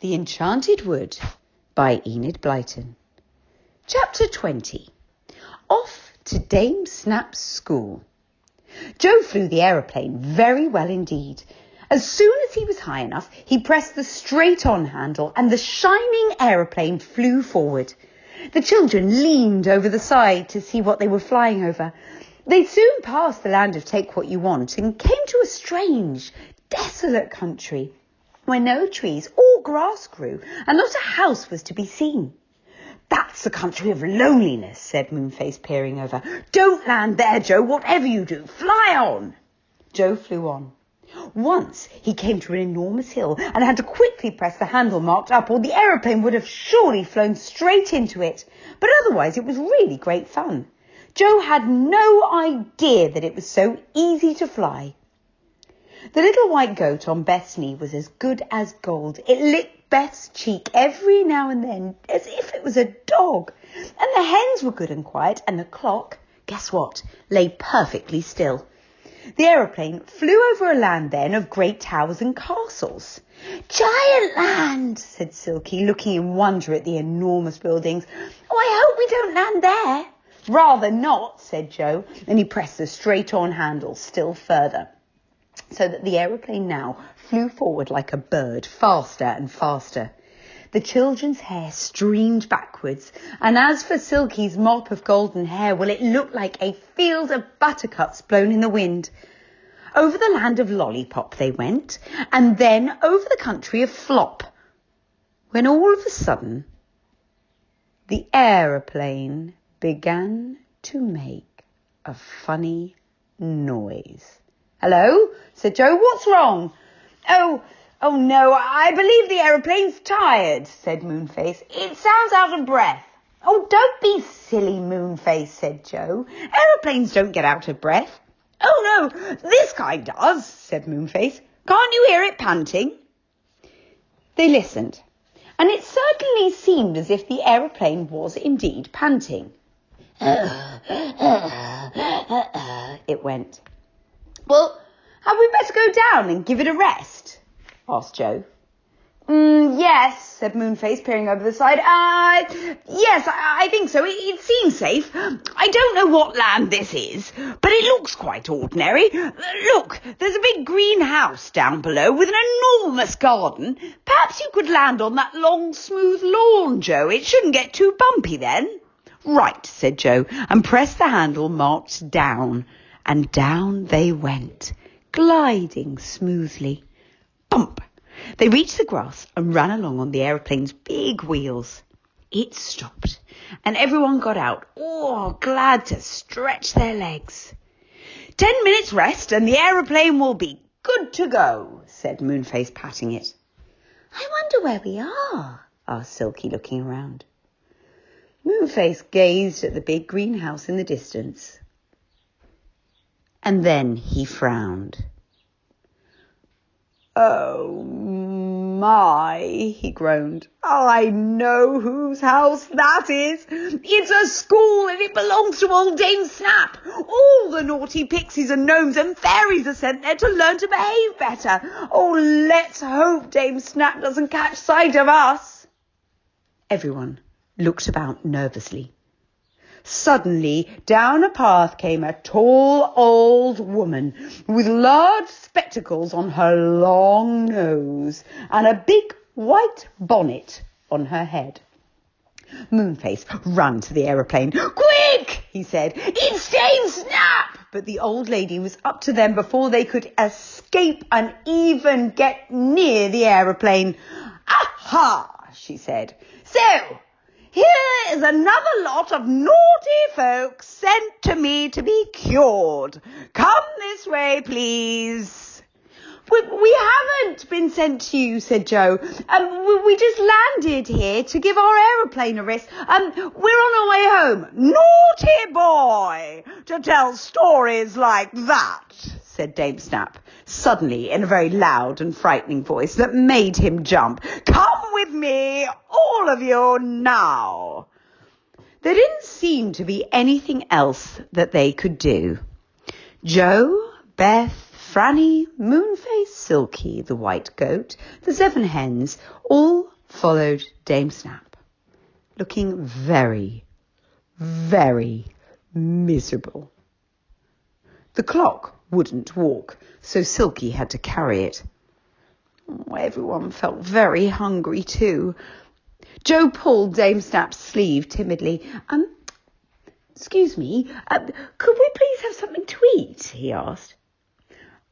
The Enchanted Wood by Enid Blyton. Chapter 20. Off to Dame Snap's school. Joe flew the aeroplane very well indeed. As soon as he was high enough, he pressed the straight-on handle and the shining aeroplane flew forward. The children leaned over the side to see what they were flying over. They soon passed the land of Take What You Want and came to a strange, desolate country where no trees or grass grew and not a house was to be seen. "That's the country of loneliness," said Moonface, peering over. "Don't land there, Joe, whatever you do. Fly on." Joe flew on. Once he came to an enormous hill and had to quickly press the handle marked up, or the aeroplane would have surely flown straight into it. But otherwise it was really great fun. Joe had no idea that it was so easy to fly. The little white goat on Beth's knee was as good as gold. It licked Beth's cheek every now and then as if it was a dog. And the hens were good and quiet, and the clock, guess what, lay perfectly still. The aeroplane flew over a land then of great towers and castles. "Giant land," said Silky, looking in wonder at the enormous buildings. "Oh, I hope we don't land there." "Rather not," said Joe, and he pressed the straight-on handle still further, so that the aeroplane now flew forward like a bird, faster and faster. The children's hair streamed backwards, and as for Silky's mop of golden hair, well, it looked like a field of buttercups blown in the wind. Over the land of Lollipop they went, and then over the country of Flop, when all of a sudden the aeroplane began to make a funny noise. "Hello," said Joe. "What's wrong?" Oh no, I believe the aeroplane's tired," said Moonface. "It sounds out of breath." "Oh, don't be silly, Moonface," said Joe. "Aeroplanes don't get out of breath." "Oh no, this kind does," said Moonface. "Can't you hear it panting?" They listened, and it certainly seemed as if the aeroplane was indeed panting. It went. "Well, had we better go down and give it a rest?" asked Joe. Yes," said Moonface, peering over the side. Yes, I think so. It seems safe. I don't know what land this is, but it looks quite ordinary. Look, there's a big greenhouse down below with an enormous garden. Perhaps you could land on that long, smooth lawn, Joe. It shouldn't get too bumpy then." "Right," said Joe, and pressed the handle marked down, and down they went, gliding smoothly. Bump! They reached the grass and ran along on the aeroplane's big wheels. It stopped, and everyone got out, all glad to stretch their legs. 10 minutes rest and the aeroplane will be good to go," said Moonface, patting it. "I wonder where we are," asked Silky, looking around. Moonface gazed at the big greenhouse in the distance, and then he frowned. "Oh my," he groaned. "I know whose house that is. It's a school and it belongs to old Dame Snap. All the naughty pixies and gnomes and fairies are sent there to learn to behave better. Oh, let's hope Dame Snap doesn't catch sight of us." Everyone looked about nervously. Suddenly, down a path came a tall old woman with large spectacles on her long nose and a big white bonnet on her head. Moonface ran to the aeroplane. "Quick!" he said. "It's Dame Snap!" But the old lady was up to them before they could escape and even get near the aeroplane. "Aha!" she said. "So, here is another lot of naughty folks sent to me to be cured. Come this way, please." We haven't been sent to you," said Joe. We just landed here to give our aeroplane a rest. We're on our way home." "Naughty boy, to tell stories like that," said Dame Snap, suddenly in a very loud and frightening voice that made him jump. "Come with me, all of you, now." There didn't seem to be anything else that they could do. Joe, Beth, Franny, Moonface, Silky, the white goat, the 7 hens, all followed Dame Snap, looking very, very miserable. The clock wouldn't walk, so Silky had to carry it. Everyone felt very hungry too. Joe pulled Dame Snap's sleeve timidly. Excuse me, could we please have something to eat? He asked.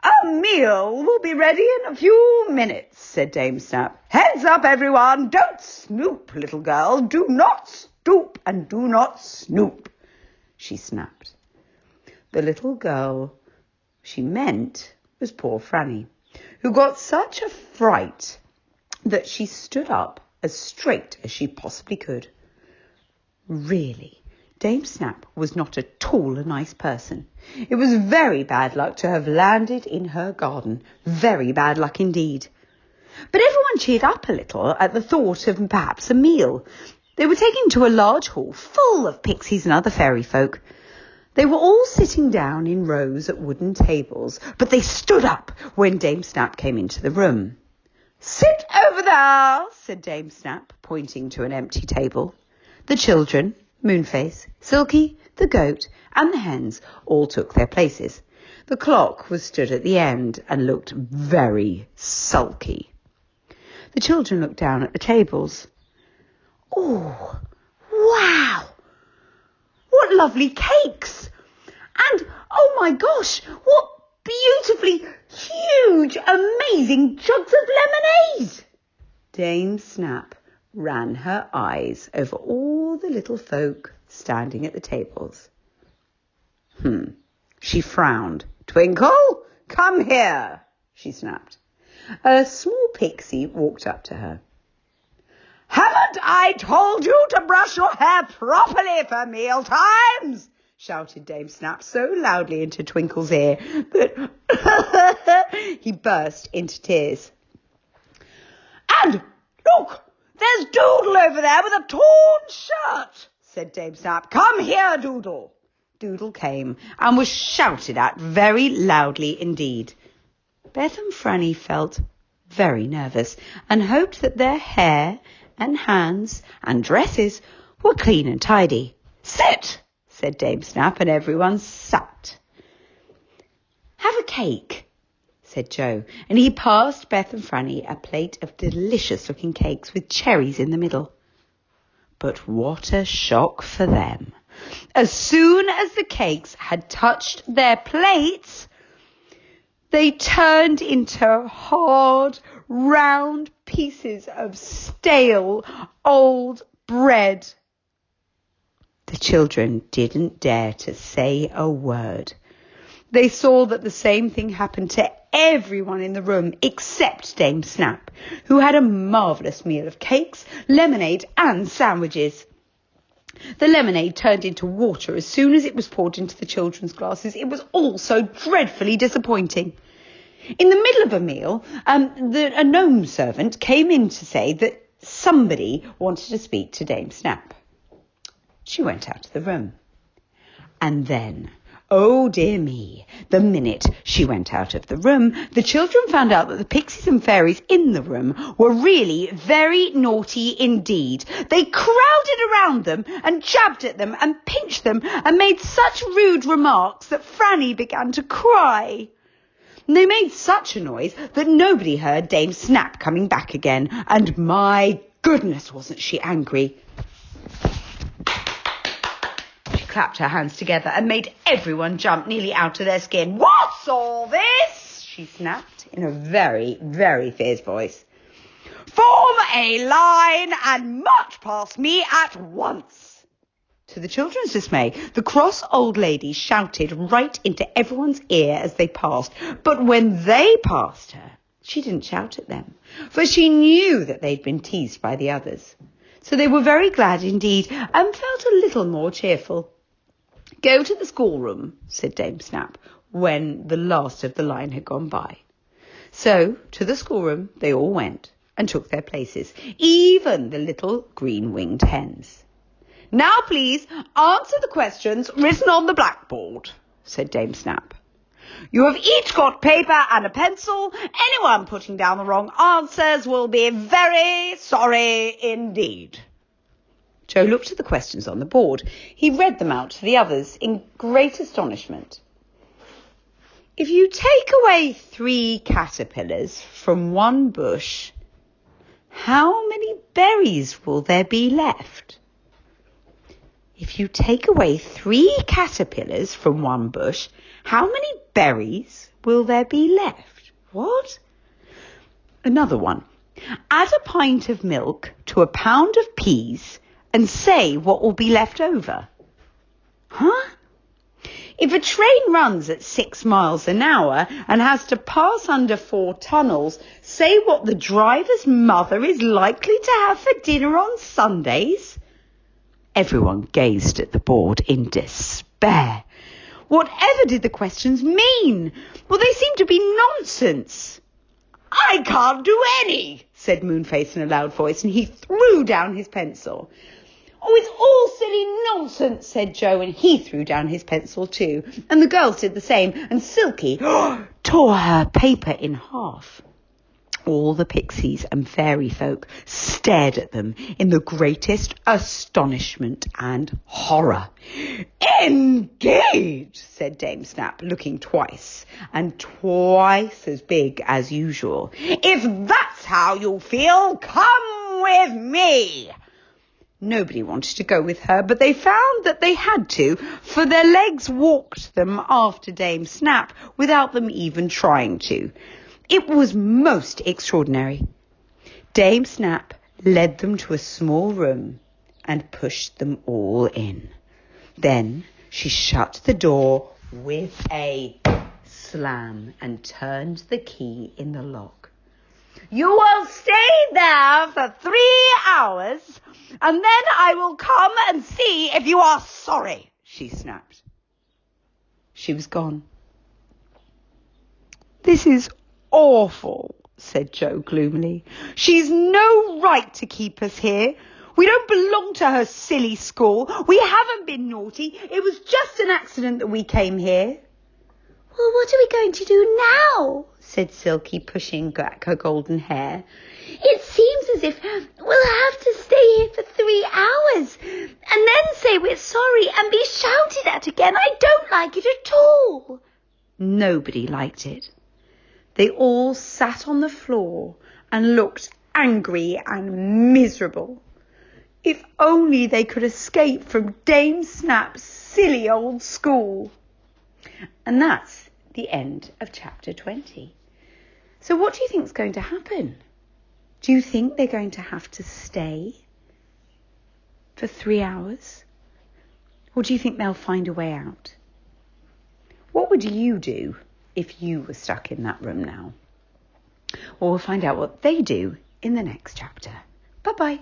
A meal will be ready in a few minutes, said Dame Snap. Heads up, everyone. Don't snoop, little girl. Do not stoop and do not snoop, she snapped. The little girl she meant was poor Franny, who got such a fright that she stood up as straight as she possibly could. Really, Dame Snap was not at all a nice person. It was very bad luck to have landed in her garden. Very bad luck indeed. But everyone cheered up a little at the thought of perhaps a meal. They were taken to a large hall full of pixies and other fairy folk. They were all sitting down in rows at wooden tables, but they stood up when Dame Snap came into the room. Sit over there, said Dame Snap, pointing to an empty table. The children, Moonface, Silky, the goat, and the hens all took their places. The clock was stood at the end and looked very sulky. The children looked down at the tables. Oh, wow! What lovely cakes! And, oh my gosh, what beautifully huge, amazing jugs of lemonade! Dame Snap ran her eyes over all the little folk standing at the tables. She frowned. Twinkle, come here, she snapped. A small pixie walked up to her. Haven't I told you to brush your hair properly for meal times? Shouted Dame Snap so loudly into Twinkle's ear that he burst into tears. And look, there's Doodle over there with a torn shirt, said Dame Snap. Come here, Doodle. Doodle came and was shouted at very loudly indeed. Beth and Franny felt very nervous and hoped that their hair and hands and dresses were clean and tidy. Sit, said Dame Snap, and everyone sat. Have a cake, said Joe, and he passed Beth and Franny a plate of delicious-looking cakes with cherries in the middle. But what a shock for them. As soon as the cakes had touched their plates, they turned into hard, round pieces of stale, old bread. The children didn't dare to say a word. They saw that the same thing happened to everyone in the room except Dame Snap, who had a marvellous meal of cakes, lemonade and sandwiches. The lemonade turned into water as soon as it was poured into the children's glasses. It was all so dreadfully disappointing. In the middle of a meal, a gnome servant came in to say that somebody wanted to speak to Dame Snap. She went out of the room. And then, oh dear me, the minute she went out of the room, the children found out that the pixies and fairies in the room were really very naughty indeed. They crowded around them and jabbed at them and pinched them and made such rude remarks that Franny began to cry. They made such a noise that nobody heard Dame Snap coming back again, and my goodness, wasn't she angry. She clapped her hands together and made everyone jump nearly out of their skin. What's all this? She snapped in a very, very fierce voice. Form a line and march past me at once. To the children's dismay, the cross old lady shouted right into everyone's ear as they passed. But when they passed her, she didn't shout at them, for she knew that they'd been teased by the others. So they were very glad indeed and felt a little more cheerful. Go to the schoolroom, said Dame Snap, when the last of the line had gone by. So to the schoolroom they all went and took their places, even the little green-winged hens. Now, please, answer the questions written on the blackboard, said Dame Snap. You have each got paper and a pencil. Anyone putting down the wrong answers will be very sorry indeed. Joe looked at the questions on the board. He read them out to the others in great astonishment. If you take away 3 caterpillars from one bush, how many berries will there be left? If you take away 3 caterpillars from one bush, how many berries will there be left? What? Another one. Add a pint of milk to a pound of peas and say what will be left over. Huh? If a train runs at 6 miles an hour and has to pass under 4 tunnels, say what the driver's mother is likely to have for dinner on Sundays. Everyone gazed at the board in despair. Whatever did the questions mean? Well, they seemed to be nonsense. I can't do any, said Moonface in a loud voice, and he threw down his pencil. Oh, it's all silly nonsense, said Joe, and he threw down his pencil too. And the girls did the same, and Silky tore her paper in half. All the pixies and fairy folk stared at them in the greatest astonishment and horror. Indeed, said Dame Snap, looking twice and twice as big as usual. If that's how you feel, come with me. Nobody wanted to go with her, but they found that they had to, for their legs walked them after Dame Snap without them even trying to. It was most extraordinary. Dame Snap led them to a small room and pushed them all in. Then she shut the door with a slam and turned the key in the lock. You will stay there for 3 hours, and then I will come and see if you are sorry, she snapped. She was gone. This is awful, said Joe gloomily. She's no right to keep us here. We don't belong to her silly school. We haven't been naughty. It was just an accident that we came here. Well, what are we going to do now? Said Silky, pushing back her golden hair. It seems as if we'll have to stay here for 3 hours and then say we're sorry and be shouted at again. I don't like it at all. Nobody liked it. They all sat on the floor and looked angry and miserable. If only they could escape from Dame Snap's silly old school. And that's the end of chapter 20. So what do you think is going to happen? Do you think they're going to have to stay for 3 hours? Or do you think they'll find a way out? What would you do if you were stuck in that room now? Well, we'll find out what they do in the next chapter. Bye-bye.